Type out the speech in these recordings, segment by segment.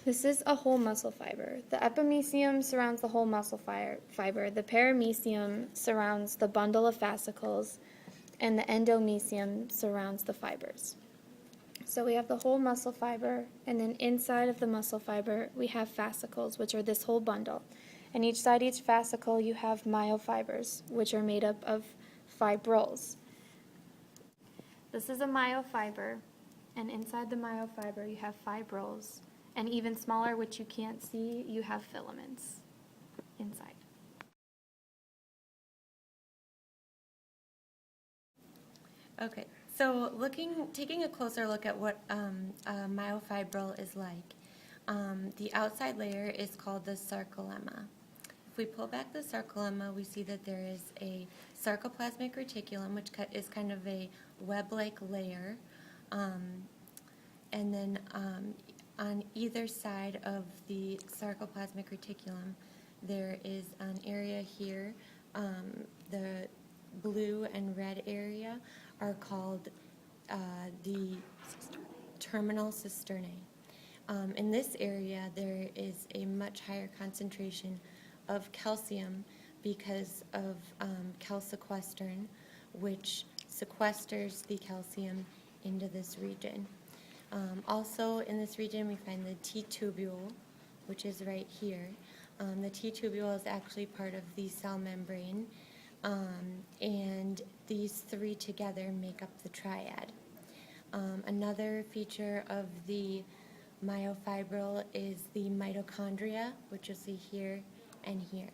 This is a whole muscle fiber. The epimysium surrounds the whole muscle fiber. The paramysium surrounds the bundle of fascicles, and the endomysium surrounds the fibers. So we have the whole muscle fiber, and then inside of the muscle fiber, we have fascicles, which are this whole bundle. And each side, each fascicle, you have myofibers, which are made up of fibrils. This is a myofiber, and inside the myofiber, you have fibrils. And even smaller, which you can't see, you have filaments inside. Okay, so taking a closer look at what a myofibril is like, the outside layer is called the sarcolemma. If we pull back the sarcolemma, we see that there is a sarcoplasmic reticulum, which is kind of a web-like layer, and then on either side of the sarcoplasmic reticulum, there is an area here. The blue and red area are called the terminal cisternae. In this area, there is a much higher concentration of calcium because of calsequestrin, which sequesters the calcium into this region. Also in this region, we find the T-tubule, which is right here. The T-tubule is actually part of the cell membrane, and these three together make up the triad. Another feature of the myofibril is the mitochondria, which you'll see here and here.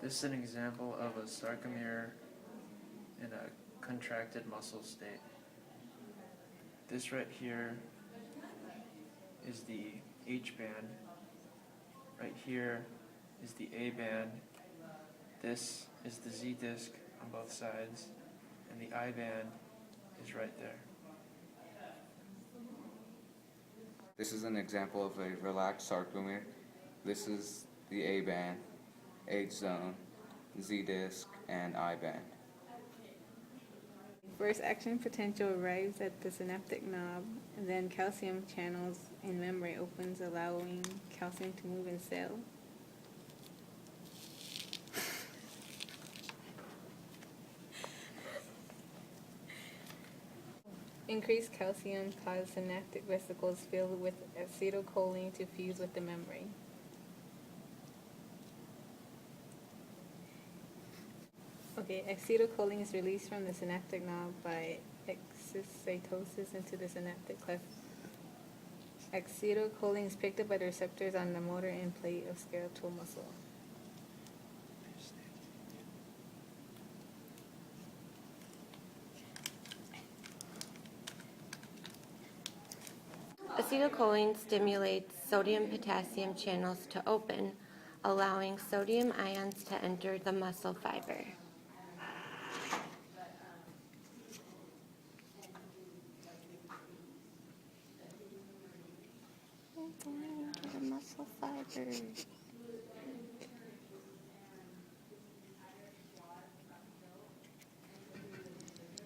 This is an example of a sarcomere in a contracted muscle state. This right here is the H band. Right here is the A band. This is the Z disc on both sides, and the I band is right there. This is an example of a relaxed sarcomere. This is the A band, H zone, Z disc, and I band. First action potential arrives at the synaptic knob, and then calcium channels in membrane opens, allowing calcium to move in cell. Increased calcium causes synaptic vesicles filled with acetylcholine to fuse with the membrane. Okay, acetylcholine is released from the synaptic knob by excitosis into the synaptic cleft. Acetylcholine is picked up by the receptors on the motor end plate of skeletal muscle. Acetylcholine stimulates sodium-potassium channels to open, allowing sodium ions to enter the muscle fiber. The muscle fiber.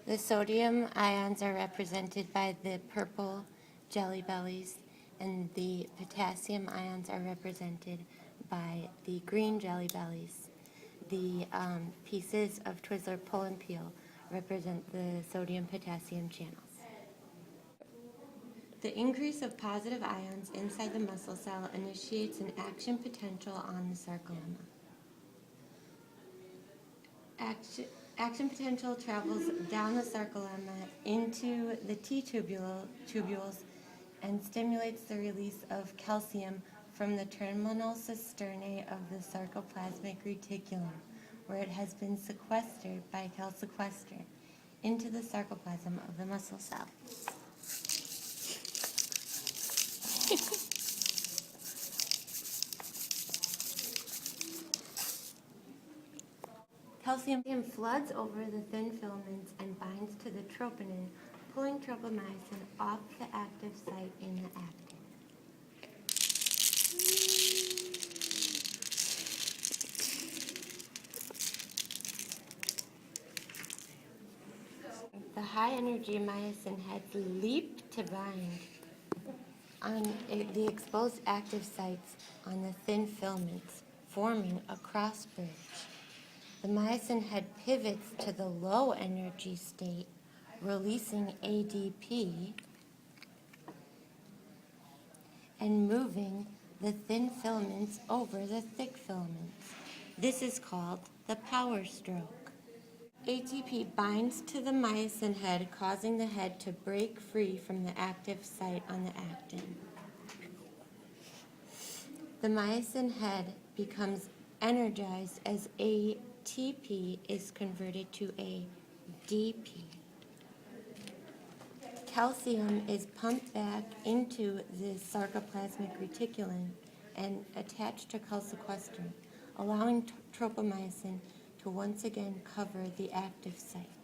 The sodium ions are represented by the purple jelly bellies, and the potassium ions are represented by the green jelly bellies. The pieces of Twizzler pull and peel represent the sodium-potassium channels. The increase of positive ions inside the muscle cell initiates an action potential on the sarcolemma. Action potential travels down the sarcolemma into the T-tubules and stimulates the release of calcium from the terminal cisternae of the sarcoplasmic reticulum, where it has been sequestered by calsequestrin into the sarcoplasm of the muscle cell. Calcium floods over the thin filaments and binds to the troponin, pulling tropomyosin off the active site in the actin. The high-energy myosin heads leap to bind on the exposed active sites on the thin filaments, forming a cross bridge. The myosin head pivots to the low energy state, releasing ADP and moving the thin filaments over the thick filaments. This is called the power stroke. ATP binds to the myosin head, causing the head to break free from the active site on the actin. The myosin head becomes energized as ATP is converted to ADP. Calcium is pumped back into the sarcoplasmic reticulum and attached to calsequestrin, allowing tropomyosin to once again cover the active site.